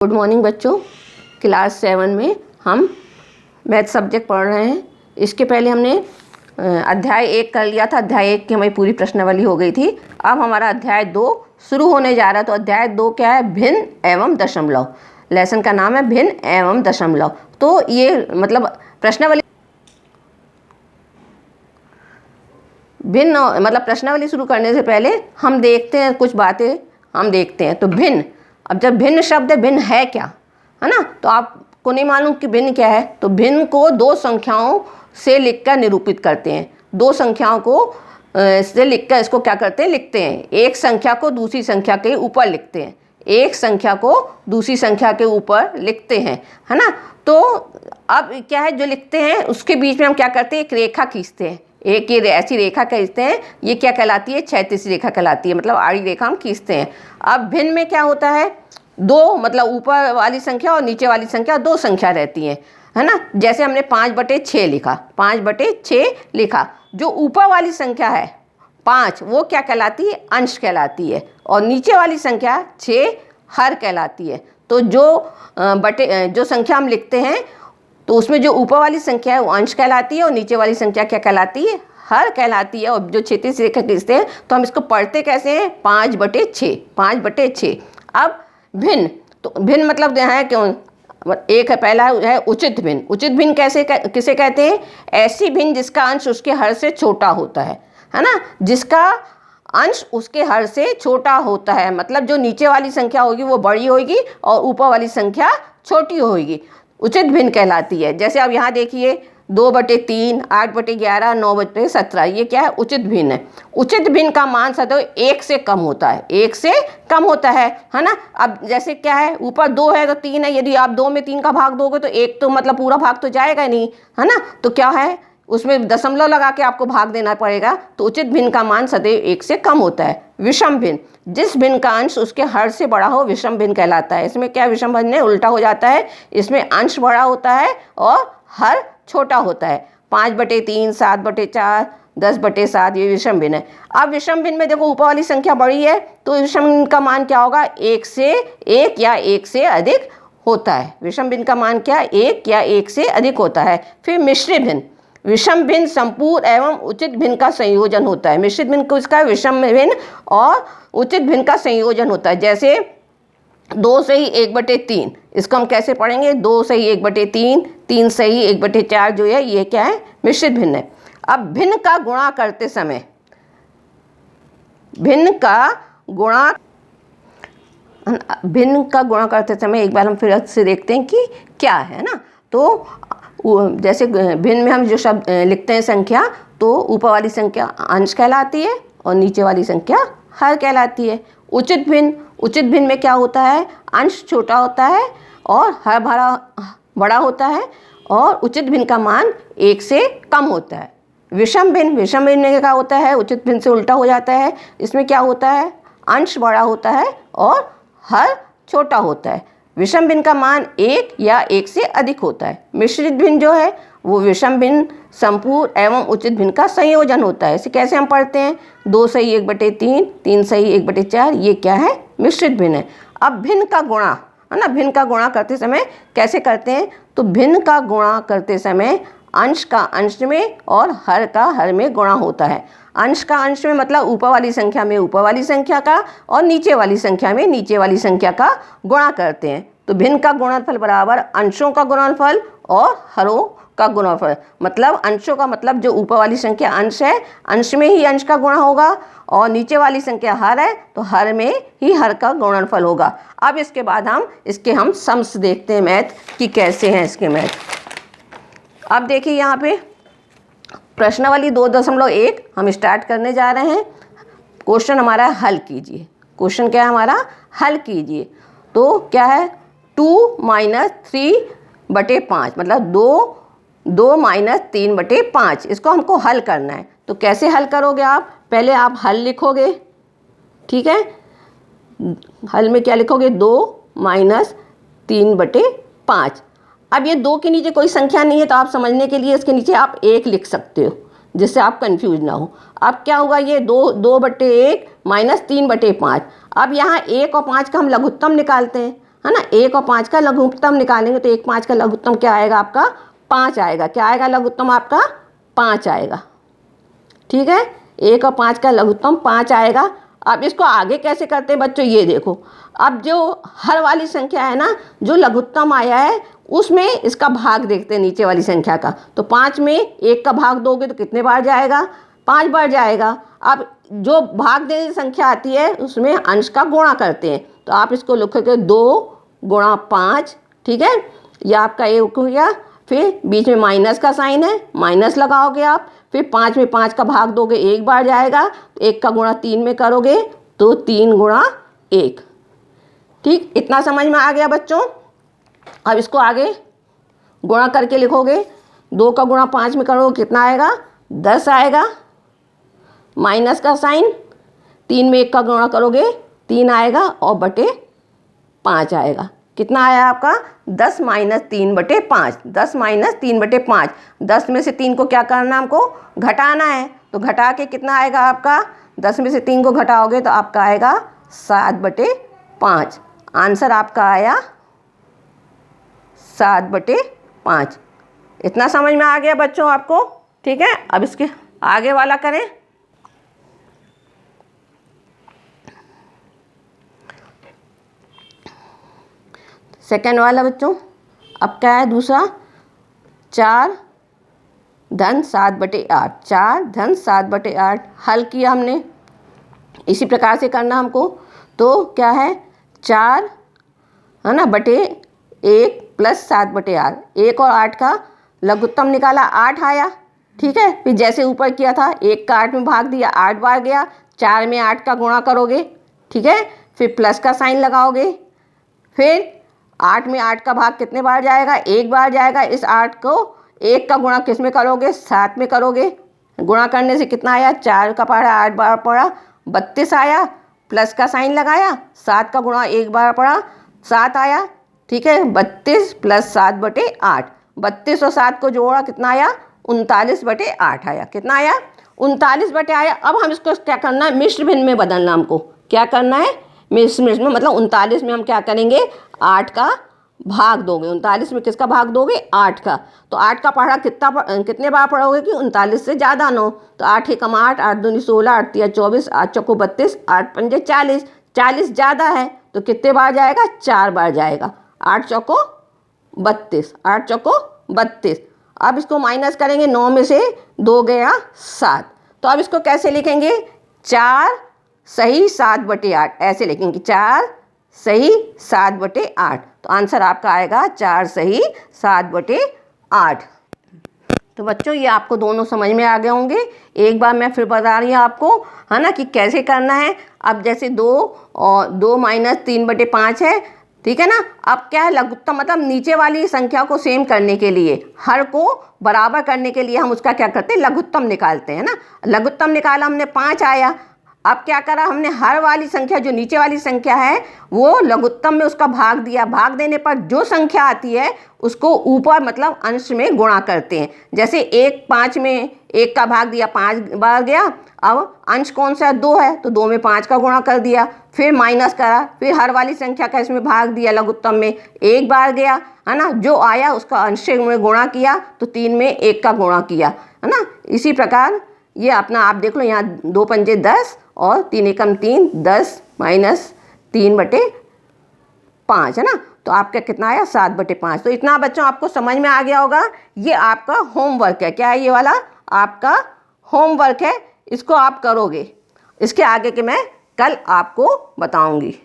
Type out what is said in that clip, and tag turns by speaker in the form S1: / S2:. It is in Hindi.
S1: गुड मॉर्निंग बच्चों। क्लास 7 में हम मैथ सब्जेक्ट पढ़ रहे हैं। इसके पहले हमने अध्याय 1 कर लिया था। अध्याय 1 की हमारी पूरी प्रश्नावली हो गई थी। अब हमारा अध्याय 2 शुरू होने जा रहा है। तो अध्याय 2 क्या है? भिन्न एवं दशमलव। लेसन का नाम है भिन्न एवं दशमलव। तो ये मतलब प्रश्नावली प्रश्नावली शुरू करने से पहले हम देखते हैं कुछ बातें हम देखते हैं। तो भिन्न, अब जब भिन्न शब्द है, भिन्न है क्या, है ना? तो आपको नहीं मालूम कि भिन्न क्या है। तो भिन्न को दो संख्याओं से लिखकर निरूपित करते हैं। दो संख्याओं को से लिखकर इसको क्या करते हैं? लिखते हैं। एक संख्या को दूसरी संख्या के ऊपर लिखते हैं। एक संख्या को दूसरी संख्या के ऊपर लिखते हैं, है ना? तो अब क्या है जो लिखते हैं उसके बीच में हम क्या करते हैं? एक रेखा खींचते हैं। एक ये ऐसी रेखा खींचते हैं। ये क्या कहलाती है? क्षैतिज रेखा कहलाती है। मतलब आड़ी रेखा हम खींचते हैं। अब भिन्न में क्या होता है? दो, मतलब ऊपर वाली संख्या और नीचे वाली संख्या, दो संख्या रहती है, है ना? जैसे हमने 5/6 लिखा, 5/6 लिखा। जो ऊपर वाली संख्या है 5, वो क्या कहलाती है? अंश कहलाती है। और नीचे वाली संख्या 6 हर कहलाती है। तो जो संख्या हम लिखते हैं तो उसमें जो ऊपर वाली संख्या है वो अंश कहलाती है और नीचे वाली संख्या क्या कहलाती है? हर कहलाती है। और जो क्षैतिज रेखा खींचते हैं तो हम इसको पढ़ते कैसे हैं? 5/6, 5/6। अब भिन्न, तो भिन्न मतलब यहाँ है क्यों? एक है, पहला है उचित भिन्न। उचित भिन्न किसे कहते हैं? ऐसी भिन्न जिसका अंश उसके हर से छोटा होता है ना? जिसका अंश उसके हर से छोटा होता है। मतलब जो नीचे वाली संख्या होगी वो बड़ी होगी और ऊपर वाली संख्या छोटी होगी, उचित भिन्न कहलाती है। जैसे अब यहाँ देखिए 2/3, 8/11, 9/17, ये क्या है? उचित भिन्न है। उचित भिन्न का मान सदैव 1 से कम होता है। 1 से कम होता है ना? अब जैसे क्या है, ऊपर 2 है तो 3 है। यदि आप 2 में 3 का भाग दोगे तो 1 तो मतलब पूरा भाग तो जाएगा नहीं, है ना? तो क्या है, उसमें दशमलव लगा के आपको भाग देना पड़ेगा। तो उचित भिन्न का मान सदैव 1 से कम होता है। विषम भिन्न, जिस भिन्न का अंश उसके हर से बड़ा हो विषम भिन्न कहलाता है। इसमें क्या विषम भिन्न है? उल्टा हो जाता है। इसमें अंश बड़ा होता है और हर छोटा होता है। 5/3, 7/4, 10/7, ये विषम भिन्न है। अब विषम भिन्न में देखो ऊपर वाली संख्या बड़ी है तो विषम भिन्न का मान क्या होगा? 1 या 1 से अधिक होता है। विषम भिन्न का मान क्या? 1 या 1 से अधिक होता है। फिर मिश्रित भिन्न, विषम भिन्न संपूर्ण एवं उचित भिन्न का संयोजन होता है। मिश्रित भिन्न को इसका विषम भिन्न और उचित भिन्न का संयोजन होता है। जैसे 2 से ही 1/3, इसको हम कैसे पढ़ेंगे? 2 से ही 1/3, 3 से ही 1/4 जो है ये क्या है? मिश्रित भिन्न है। अब भिन्न का गुणा करते समय एक बार हम फिर से देखते हैं कि क्या है ना। तो जैसे भिन्न में हम जो शब्द लिखते हैं संख्या, तो ऊपर वाली संख्या अंश कहलाती है और नीचे वाली संख्या हर कहलाती है। उचित भिन्न में क्या होता है? अंश छोटा होता है और हर बड़ा होता है और उचित भिन्न का मान 1 से कम होता है। विषम भिन्न में क्या होता है? उचित भिन्न से उल्टा हो जाता है। इसमें क्या होता है? अंश बड़ा होता है और हर छोटा होता है। विषम भिन्न का मान 1 या 1 से अधिक होता है। मिश्रित भिन्न जो है वो विषम भिन्न संपूर्ण एवं उचित भिन्न का संयोजन होता है। इसे कैसे हम पढ़ते हैं? 2 से ही 1/3, 3 से ही 1/4, ये क्या है? मिश्रित भिन्न है। अब भिन्न का गुणा, है ना? भिन्न का गुणा करते समय कैसे करते हैं? तो भिन्न का गुणा करते समय अंश का अंश में और हर का हर में गुणा होता है। अंश का अंश में मतलब ऊपर वाली संख्या में ऊपर वाली संख्या का और नीचे वाली संख्या में नीचे वाली संख्या का गुणा करते हैं। तो भिन्न का गुणनफल बराबर अंशों का गुणनफल और हरों का गुणनफल। मतलब अंशों का मतलब जो ऊपर वाली संख्या अंश है, अंश में ही अंश का गुणा होगा और नीचे वाली संख्या हर है तो हर में ही हर का गुणनफल होगा। अब इसके बाद हम सम्स देखते हैं मैथ कि कैसे हैं इसके मैथ। अब देखिए यहाँ पे प्रश्नावली 2.1 हम स्टार्ट करने जा रहे हैं। क्वेश्चन हमारा हल कीजिए। क्वेश्चन क्या है हमारा? हल कीजिए। तो क्या है? 2 - 3/5 मतलब 2 - 3/5, इसको हमको हल करना है। तो कैसे हल करोगे आप? पहले आप हल लिखोगे, ठीक है? हल में क्या लिखोगे? 2 - 3/5। अब ये 2 के नीचे कोई संख्या नहीं है तो आप समझने के लिए इसके नीचे आप 1 लिख सकते हो, जिससे आप कंफ्यूज ना हो। अब क्या होगा? ये 2/1 - 3/5। अब यहाँ 1 और 5 का हम लघुत्तम निकालते हैं। है ना। 1 और 5 का लघुत्तम निकालेंगे तो 1 5 का लघुत्तम क्या आएगा आपका 5 आएगा। क्या आएगा लघुत्तम आपका 5 आएगा। ठीक है, 1 और 5 का लघुत्तम 5 आएगा। अब इसको आगे कैसे करते हैं बच्चों, ये देखो। अब जो हर वाली संख्या है ना, जो लघुत्तम आया है उसमें इसका भाग देखते हैं नीचे वाली संख्या का। तो 5 में 1 का भाग दोगे तो कितने बार जाएगा, 5 बार जाएगा। अब जो भाग देने संख्या आती है उसमें अंश का गुणा करते हैं। तो आप इसको लिखोगे 2 गुणा 5। ठीक है, ये आपका 1 हो गया। फिर बीच में माइनस का साइन है, माइनस लगाओगे आप। फिर 5 में 5 का भाग दोगे 1 बार जाएगा। 1 का गुणा 3 में करोगे तो 3 गुणा 1। ठीक, इतना समझ में आ गया बच्चों। अब इसको आगे गुणा करके लिखोगे। 2 का गुणा 5 में करोगे कितना आएगा 10 आएगा। माइनस का साइन, 3 में 1 का गुणा करोगे 3 आएगा और बटे 5 आएगा। कितना आया आपका 10 माइनस 3 बटे 5। 10 माइनस 3 बटे 5। 10 में से 3 को क्या करना है, हमको घटाना है। तो घटा के कितना आएगा आपका, 10 में से 3 को घटाओगे तो आपका आएगा 7 बटे 5। आंसर आपका आया 7 बटे 5। इतना समझ में आ गया बच्चों आपको। ठीक है, अब इसके आगे वाला करें। सेकेंड वाला बच्चों, अब क्या है दूसरा, 4 धन 7 बटे 8। 4 धन 7 बटे 8 हल किया हमने। इसी प्रकार से करना हमको। तो क्या है 4 है ना बटे 1 प्लस 7 बटे 8। 1 और 8 का लघुत्तम निकाला 8 आया। ठीक है, फिर जैसे ऊपर किया था 1 का 8 में भाग दिया 8 बार गया। 4 में 8 का गुणा करोगे। ठीक है, फिर प्लस का साइन लगाओगे। फिर 8 में 8 का भाग कितने बार जाएगा, 1 बार जाएगा। इस 8 को 1 का गुणा किस में करोगे, 7 में करोगे। गुणा करने से कितना आया, 4 का पढ़ा 8 बार पढ़ा 32 आया। प्लस का साइन लगाया, 7 का गुणा 1 बार पढ़ा 7 आया। ठीक है, 32 प्लस 7 बटे 8। 32 और 7 को जोड़ा कितना आया 39 बटे 8 आया। कितना आया 39 बटे आया। अब हम इसको क्या करना है, मिश्र भिन्न में बदलना। हमको क्या करना है, मिश्र में, मतलब 39 में हम क्या करेंगे 8 का भाग दोगे। 39 में किसका भाग दोगे 8 का। तो 8 का पढ़ा कितने बार पढ़ोगे कि 39 से ज़्यादा ना हो। तो 8 एकम 8, 8 दूनी 16, 8 तिया 24, 8 चौको 32, 8 पंजे 40। 40 ज़्यादा है तो कितने बार जाएगा, 4 बार जाएगा। 8 चौको 32, 8 चौको 32। अब इसको माइनस करेंगे, 9 में से 2 गया 7। तो अब इसको कैसे लिखेंगे, 4 सही 7 बटे 8 ऐसे लिखेंगे। 4 सही 7 बटे 8। तो आंसर आपका आएगा 4 सही 7 बटे 8। तो बच्चों ये आपको दोनों समझ में आ गए होंगे। एक बार मैं फिर बता रही हूँ आपको, है ना, कि कैसे करना है। अब जैसे 2 और 2 माइनस 3 बटे 5 है। ठीक है ना। अब क्या है लघुत्तम, मतलब नीचे वाली संख्या को सेम करने के लिए, हर को बराबर करने के लिए हम उसका क्या करते हैं, लघुत्तम निकालते हैं ना। लघुत्तम निकाला हमने 5 आया। अब क्या करा हमने, हर वाली संख्या जो नीचे वाली संख्या है वो लघुत्तम में उसका भाग दिया। भाग देने पर जो संख्या आती है उसको ऊपर मतलब अंश में गुणा करते हैं। जैसे 1 5 में 1 का भाग दिया 5 बार गया। अब अंश कौन सा 2 है तो 2 में 5 का गुणा कर दिया। फिर माइनस करा, फिर हर वाली संख्या का इसमें भाग दिया लघुत्तम में 1 बार गया, है ना। जो आया उसका अंश में गुणा किया तो 3 में 1 का गुणा किया, है ना। इसी प्रकार ये अपना आप देख लो, यहाँ 2 पंजे 10 और 3 एकम 3, 10 माइनस 3 बटे 5, है ना। तो आपका कितना आया 7 बटे 5। तो इतना बच्चों आपको समझ में आ गया होगा। ये आपका होमवर्क है। क्या है ये वाला, आपका होमवर्क है। इसको आप करोगे। इसके आगे के मैं कल आपको बताऊंगी।